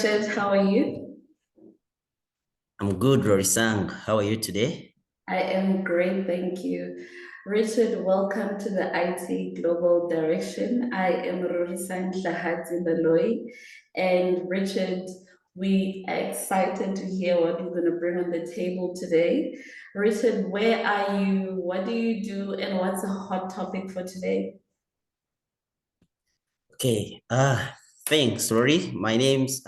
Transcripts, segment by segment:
Richard. How are you? I'm good, Rorisang. How are you today? I am great, thank you. Richard, welcome to the IT Global Direction. I am Rorisang Hlahatsi-Baloyi. And Richard, we are excited to hear what you're going to bring on the table today. Richard, where are you? What do you do? And what's a hot topic for today? Okay. Thanks, Rory. My name is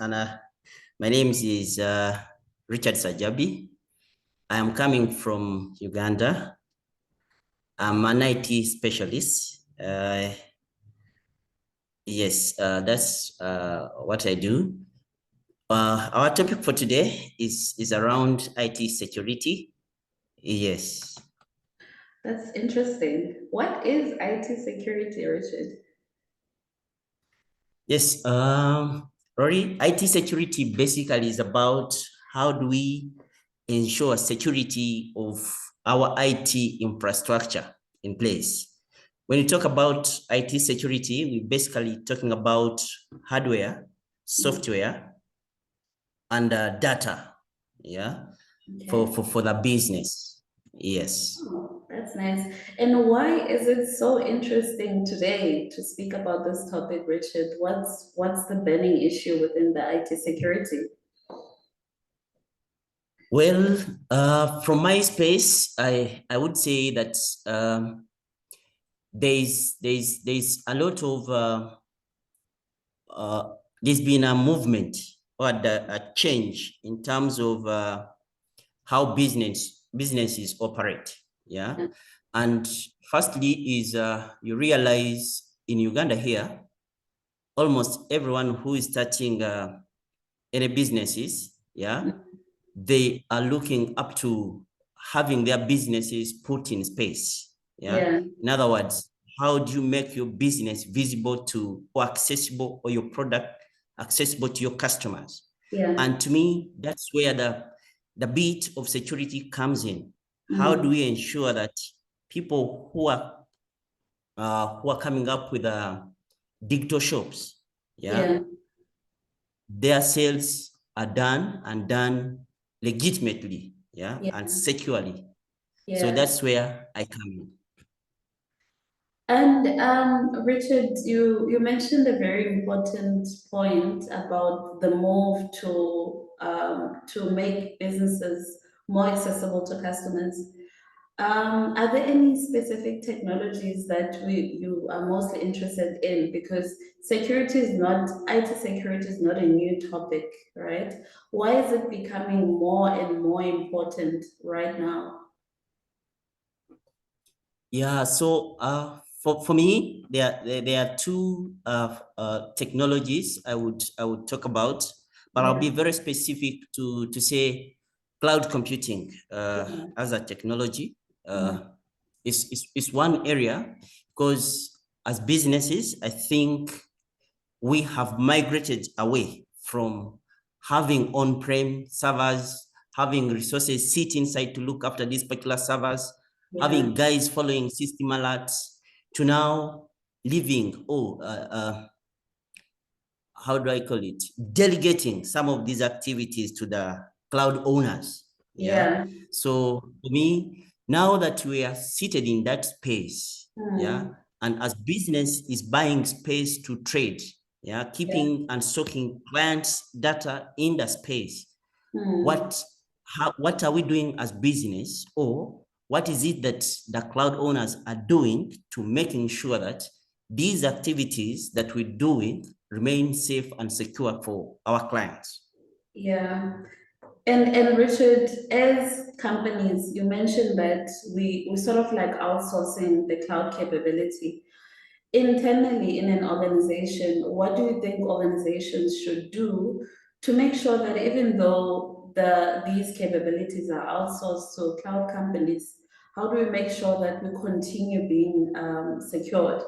Richard Sajjabi. I am coming from Uganda. I'm an IT specialist. Yes, that's what I do. Our topic for today is around IT security. Yes. That's interesting. What is IT security, Richard? Yes, Rory, IT security basically is about how do we ensure security of our IT infrastructure in place. When you talk about IT security, we're basically talking about hardware, software, and data, yeah, Okay. for the business. Yes. Oh, that's nice. And why is it so interesting today to speak about this topic, Richard? What's the burning issue within the IT security? Well, from my space, I would say that there's a lot of there's been a movement or a change in terms of how businesses operate. Yeah. And firstly is you realize in Uganda here, almost everyone who is starting any businesses, yeah, they are looking up to having their businesses put in space. Yeah. Yeah, In other words, how do you make your business visible to or accessible or your product accessible to your customers? yeah. And to me, that's where the bit of security comes in. How do we ensure that people who are coming up with digital shops, yeah, Yeah, their sales are done and done legitimately, yeah, yeah, and securely. So yeah. that's where I come in. And Richard, you mentioned a very important point about the move to make businesses more accessible to customers. Are there any specific technologies that you are mostly interested in? Because IT security is not a new topic, right? Why is it becoming more and more important right now? Yeah, so for me, there are two technologies I would talk about, but I'll Yeah, be very specific to say cloud computing yeah, as a technology mm, is one area, because as businesses, I think we have migrated away from having on-prem servers, having resources sit inside to look after these particular servers, yeah, having guys following system alerts, to now living, how do I call it? Delegating some of these activities to the cloud owners. Yeah. yeah. So for me, now that we are seated in that space, yeah, Mm, and as business is buying space to trade, yeah, yeah. keeping and soaking clients' data in the space, Mm. what are we doing as business, or what is it that the cloud owners are doing to making sure that these activities that we're doing remain safe and secure for our clients? Yeah. And Richard, as companies, you mentioned that we sort of like outsourcing the cloud capability. Internally in an organization, what do you think organizations should do to make sure that even though these capabilities are outsourced to cloud companies, how do we make sure that we continue being secured?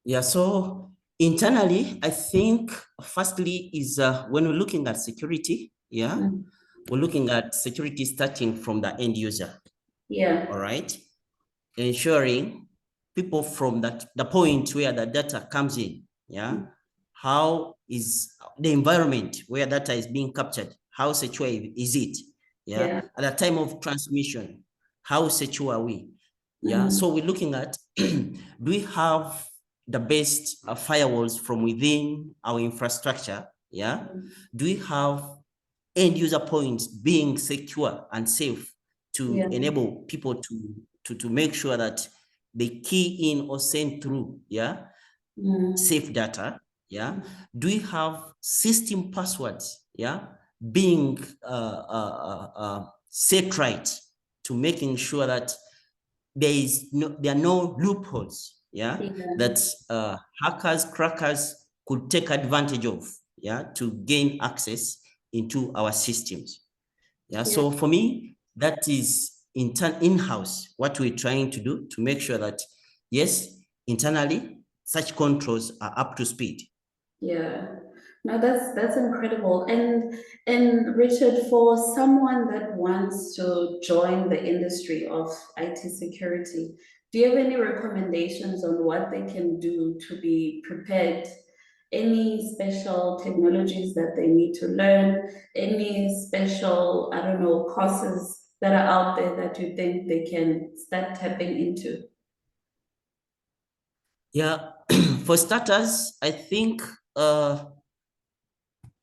Yeah, so internally, I think firstly is when we're looking at security, yeah, Mm. we're looking at security starting from the end user, all Yeah, right? Ensuring people from the point where the data comes in, yeah, how is the environment where data is being captured, how secure is it? Yeah. At the time of transmission, how secure are we? Yeah. So we're looking at, do we have the best firewalls from within our infrastructure? Yeah. Do we have end user points being secure and safe to enable people to make sure that they key in or send through, yeah, safe data, yeah. Do we have system passwords, yeah, being set right to making sure that there are no loopholes, yeah, that hackers, crackers could take advantage of, yeah, to gain access into our systems. Yeah. So for me, that is in-house what we're trying to do to make sure that, yes, internally, such controls are up to speed. Yeah. No, that's incredible. And Richard, for someone that wants to join the industry of IT security, do you have any recommendations on what they can do to be prepared? Any special technologies that they need to learn? Any special, I don't know, courses that are out there that you think they can start tapping into? Yeah. For starters, I think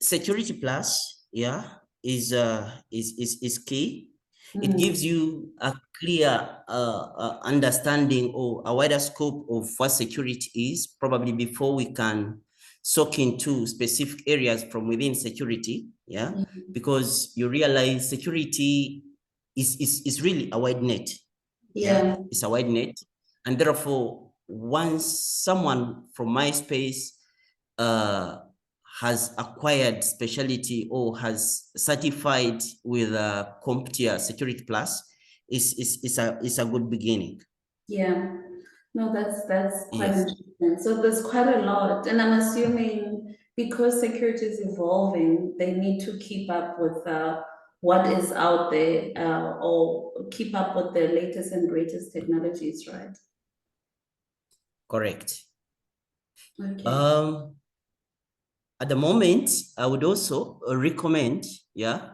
Security Plus, yeah, is key. It gives you a clear understanding or a wider scope of what security is, probably before we can soak into specific areas from within security, yeah, because you realize security is really a wide net, yeah, it's a wide net, and therefore once someone from my space has acquired specialty or has certified with a CompTIA Security Plus is a good beginning. Yeah. No, that's quite Yes, interesting. So there's quite a lot, and I'm assuming because security is evolving, they need to keep up with what is out there, or keep up with the latest and greatest technologies, right? correct. Okay. At the moment, I would also recommend, yeah,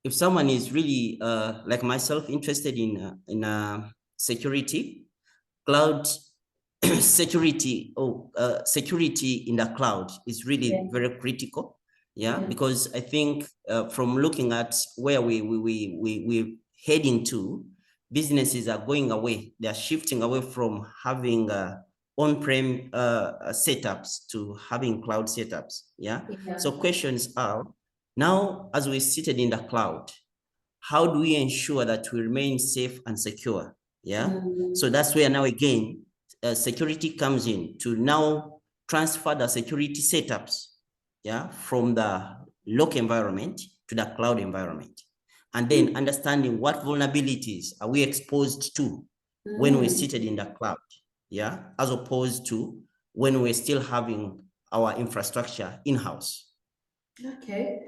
if someone is really like myself interested in security, cloud security or security in the cloud is really very critical. Yeah, because I think from looking at where we're heading to, businesses are going away. They are shifting away from having on-prem setups to having cloud setups. Yeah. So questions are, now as we're seated in the cloud, how do we ensure that we remain safe and secure? Yeah. So that's where now again, security comes in to now transfer the security setups, yeah, from the local environment to the cloud environment. And then understanding what vulnerabilities are we exposed to when we're seated in the cloud, yeah, as opposed to when we're still having our infrastructure in-house. Okay.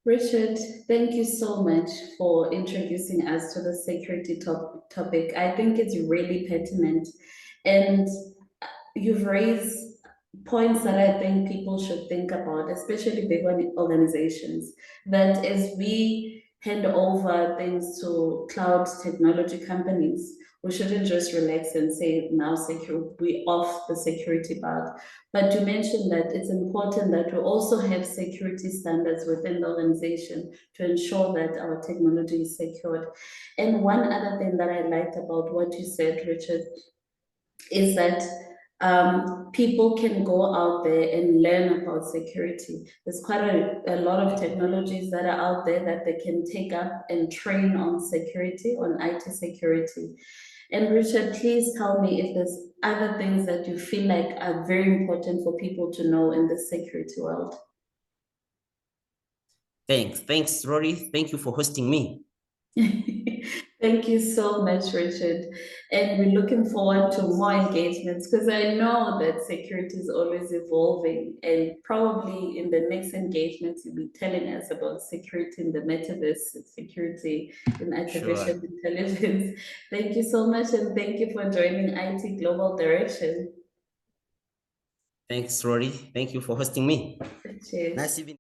Richard, thank you so much for introducing us to the security topic. I think it's really pertinent. And you've raised points that I think people should think about, especially big organizations, that as we hand over things to cloud technology companies, we shouldn't just relax and say now secure, we off the security part. But you mentioned that it's important that we also have security standards within the organization to ensure that our technology is secured. And one other thing that I liked about what you said, Richard, is that people can go out there and learn about security. There's quite a lot of technologies that are out there that they can take up and train on security, on IT security. And Richard, please tell me if there's other things that you feel like are very important for people to know in the security world. Thanks, Rory. Thank you for hosting me. Thank you so much, Richard. And we're looking forward to more engagements because I know that security is always evolving. And probably in the next engagements, you'll be telling us about security in the metaverse, security in artificial intelligence. Thank you so much. And thank you for joining IT Global Direction. Thanks, Rory. Thank you for hosting me. Cheers. Nice evening.